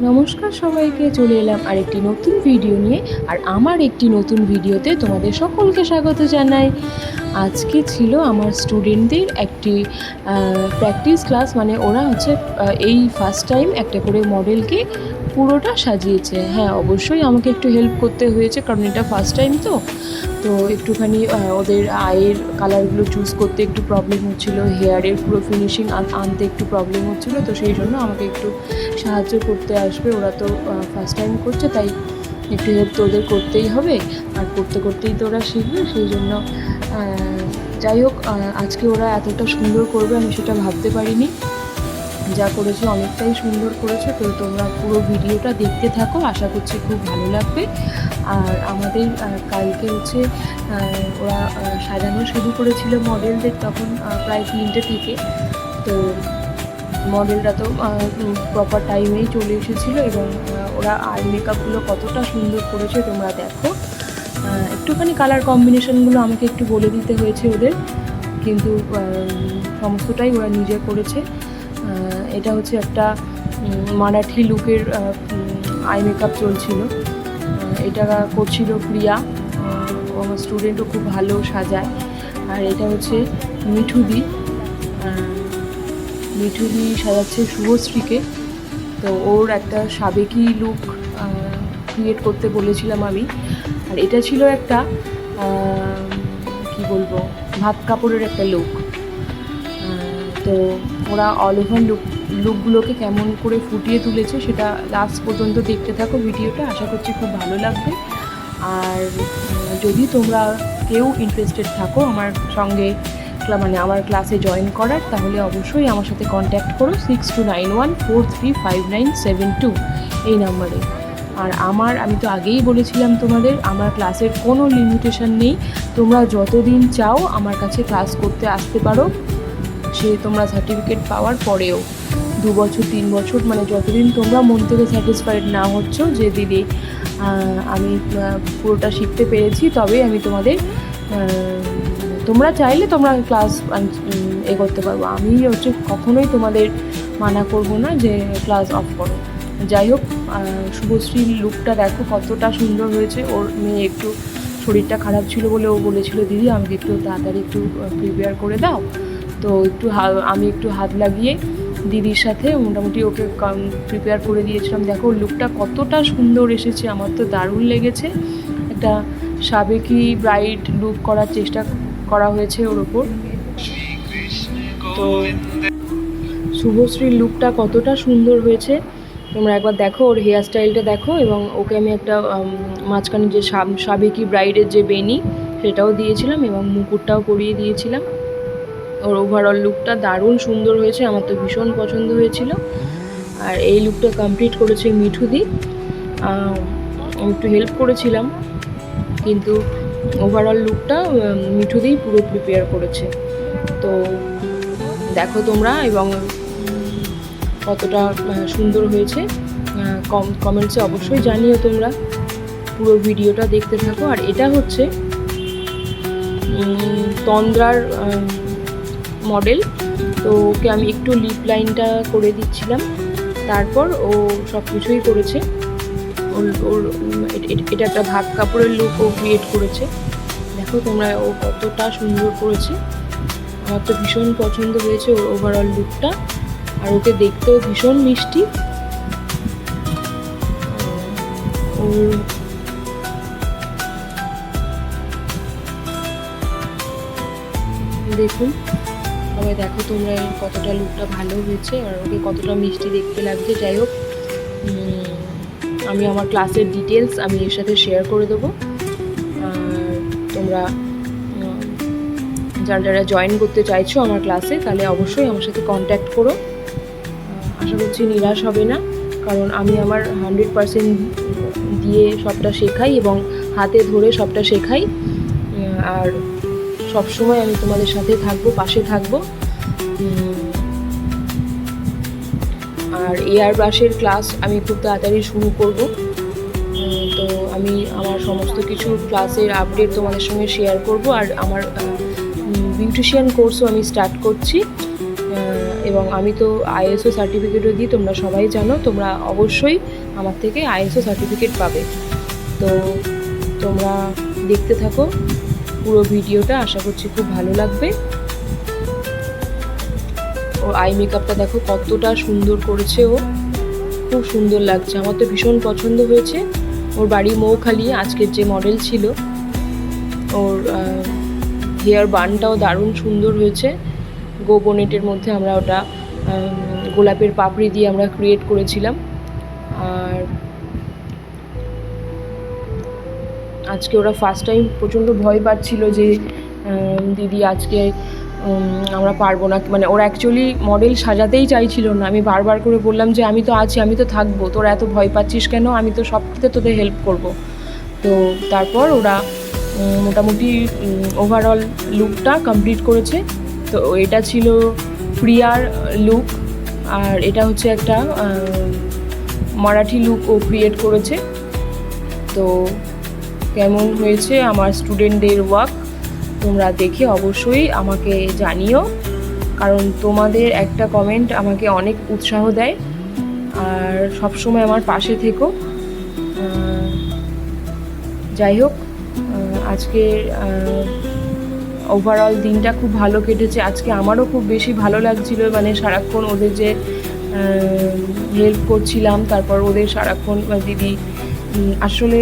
নমস্কার সবাইকে, চলে এলাম আরেকটি নতুন ভিডিও নিয়ে। আর আমার একটি নতুন ভিডিওতে তোমাদের সকলকে স্বাগত জানাই। আজকে ছিল আমার স্টুডেন্টদের একটি প্র্যাকটিস ক্লাস, মানে ওরা হচ্ছে এই ফার্স্ট টাইম একটা করে মডেলকে পুরোটা সাজিয়েছে। হ্যাঁ, অবশ্যই আমাকে একটু হেল্প করতে হয়েছে, কারণ এটা ফার্স্ট টাইম তো একটুখানি ওদের আইয়ের কালারগুলো চুজ করতে একটু প্রবলেম হচ্ছিলো, হেয়ারের পুরো ফিনিশিং আনতে একটু প্রবলেম হচ্ছিলো। তো সেই জন্য আমাকে একটু সাহায্য করতে আসবে। ওরা তো ফার্স্ট টাইম করছে, তাই একটু হেল্প তো ওদের করতেই হবে, আর করতে করতেই তো ওরা শিখবে। সেই জন্য যাই হোক, আজকে ওরা এতটা সুন্দর করবে আমি সেটা ভাবতে পারিনি। যা করেছে অনেকটাই সুন্দর করেছে। তো তোমরা পুরো ভিডিওটা দেখতে থাকো, আশা করছি খুব ভালো লাগবে। আর আমাদের কালকে হচ্ছে ওরা সাজানো শুরু করেছিল মডেলদের, তখন প্রায় 3টে থেকে। তো মডেলটা তো প্রপার টাইমেই চলে এসেছিলো, এবং ওরা আই মেকআপগুলো কতটা সুন্দর করেছে তোমরা দেখো। একটুখানি কালার কম্বিনেশনগুলো আমাকে একটু বলে দিতে হয়েছে ওদের, কিন্তু সমস্তটাই ওরা নিজে করেছে। এটা হচ্ছে একটা মারাঠি লুকের আই মেকআপ চলছিল, এটা করছিল প্রিয়া। আমার স্টুডেন্টও খুব ভালো সাজায়। আর এটা হচ্ছে মিঠুদি সাজাচ্ছে শুভশ্রীকে। তো ওর একটা সাবেকি লুক ক্রিয়েট করতে বলেছিলাম আমি। আর এটা ছিল একটা কি বলবো, ভাত কাপড়ের একটা লুক। তো ওরা অল ওভার লুকগুলোকে কেমন করে ফুটিয়ে তুলেছে সেটা লাস্ট পর্যন্ত দেখতে থাকো ভিডিওটা, আশা করছি খুব ভালো লাগবে। আর যদি তোমরা কেউ ইন্টারেস্টেড থাকো আমার সঙ্গে, মানে আমার ক্লাসে জয়েন করার, তাহলে অবশ্যই আমার সাথে কন্ট্যাক্ট করো 6291435972 এই নাম্বারে। আর আমি তো আগেই বলেছিলাম তোমাদের, আমার ক্লাসের কোনো লিমিটেশন নেই। তোমরা যতদিন চাও আমার কাছে ক্লাস করতে আসতে পারো, সে তোমরা সার্টিফিকেট পাওয়ার পরেও 2 বছর 3 বছর, মানে যতদিন তোমরা মন থেকে স্যাটিসফাইড না হচ্ছ যে দিদি আমি পুরোটা শিখতে পেরেছি, তবেই আমি তোমরা চাইলে তোমরা ক্লাস করতে পারবো। আমি হচ্ছে কখনোই তোমাদের মানা করব না যে ক্লাস অফ করো। যাই হোক, শুভশ্রীর লুকটা দেখো কতটা সুন্দর হয়েছে। ওর মেয়ে একটু শরীরটা খারাপ ছিল বলে ও বলেছিল দিদি আমাকে একটু তাড়াতাড়ি একটু প্রিপেয়ার করে দাও। তো আমি একটু হাত লাগিয়ে দিদির সাথে মোটামুটি ওকে প্রিপেয়ার করে দিয়েছিলাম। দেখো লুকটা কতটা সুন্দর এসেছে, আমার তো দারুণ লেগেছে। একটা সাবেকি ব্রাইড লুক করার চেষ্টা করা হয়েছে ওর ওপর। তো শুভশ্রীর লুকটা কতটা সুন্দর হয়েছে তোমরা একবার দেখো, ওর হেয়ার স্টাইলটা দেখো। এবং ওকে আমি একটা মাঝখানে যে সাবেকি ব্রাইডের যে বেনি সেটাও দিয়েছিলাম, এবং মুকুটটাও পরিয়ে দিয়েছিলাম। ওর ওভারঅল লুকটা দারুণ সুন্দর হয়েছে, আমার তো ভীষণ পছন্দ হয়েছিল। আর এই লুকটা কমপ্লিট করেছে মিঠুদি। আমি একটু হেল্প করেছিলাম, কিন্তু ওভারঅল লুকটা মিঠুদিই পুরো প্রিপেয়ার করেছে। তো দেখো তোমরা, এবং কতটা সুন্দর হয়েছে কমেন্টসে অবশ্যই জানিও তোমরা। পুরো ভিডিওটা দেখতে থাকো। আর এটা হচ্ছে তন্দ্রার মডেল। তো ওকে আমি একটু লিপ লাইনটা করে দিচ্ছিলাম, তারপর ও সব কিছুই করেছে। ওর এটা একটা ভাত কাপড়ের লুক ও ক্রিয়েট করেছে। দেখো তোমরা ও কতটা সুন্দর করেছে, আমার তো ভীষণ পছন্দ হয়েছে ওর ওভারঅল লুকটা। আর ওকে দেখতেও ভীষণ মিষ্টি। ওর দেখুন সবাই, দেখো তোমরা কতটা লুকটা ভালো হয়েছে, আর ওকে কতটা মিষ্টি দেখতে লাগছে। যাই হোক, আমি আমার ক্লাসের ডিটেলস আমি এর সাথে শেয়ার করে দেবো। আর তোমরা যারা জয়েন করতে চাইছো আমার ক্লাসে, তাহলে অবশ্যই আমার সাথে কন্ট্যাক্ট করো। আশা করছি নিরাশ হবে না, কারণ আমি আমার 100% দিয়ে সবটা শেখাই, এবং হাতে ধরে সবটা শেখাই। আর সবসময় আমি তোমাদের সাথে থাকবো, পাশে থাকবো। আর এয়ার ব্রাশের ক্লাস আমি খুব তাড়াতাড়ি শুরু করব। তো আমি আমার সমস্ত কিছু ক্লাসের আপডেট তোমাদের সঙ্গে শেয়ার করব। আর আমার বিউটিশিয়ান কোর্সও আমি স্টার্ট করছি, এবং আমি তো আইএসও সার্টিফিকেটও দিই, তোমরা সবাই জানো, তোমরা অবশ্যই আমার থেকে আইএসও সার্টিফিকেট পাবে। তো তোমরা দেখতে থাকো পুরো ভিডিওটা, আশা করছি খুব ভালো লাগবে। ওর আই মেকআপটা দেখো কতটা সুন্দর করেছে, ও খুব সুন্দর লাগছে, আমার তো ভীষণ পছন্দ হয়েছে। ওর বাড়ি মৌখালি, আজকের যে মডেল ছিল। ওর হেয়ার বানটাও দারুণ সুন্দর হয়েছে, গো বোনেটের মধ্যে আমরা ওটা গোলাপের পাপড়ি দিয়ে আমরা ক্রিয়েট করেছিলাম। আর আজকে ওরা ফার্স্ট টাইম প্রচণ্ড ভয় পাচ্ছিল যে দিদি আজকে আমরা পারবো না, মানে ওরা অ্যাকচুয়ালি মডেল সাজাতেই চাইছিল না। আমি বারবার করে বললাম যে আমি তো আছি, আমি তো থাকবো, তোরা এত ভয় পাচ্ছিস কেন, আমি তো সবটাতে তোদের হেল্প করব। তো তারপর ওরা মোটামুটি ওভারঅল লুকটা কমপ্লিট করেছে। তো এটা ছিল প্রিয়ার লুক, আর এটা হচ্ছে একটা মারাঠি লুক ও ক্রিয়েট করেছে। তো কেমন হয়েছে আমার স্টুডেন্টদের ওয়ার্ক তোমরা দেখে অবশ্যই আমাকে জানিও, কারণ তোমাদের একটা কমেন্ট আমাকে অনেক উৎসাহ দেয় আর সবসময় আমার পাশে থেকো। যাই হোক, আজকের ওভারঅল দিনটা খুব ভালো কেটেছে। আজকে আমারও খুব বেশি ভালো লাগছিল, মানে সারাক্ষণ ওদের যে হেল্প করছিলাম, তারপর ওদের সারাক্ষণ দিদি আসলে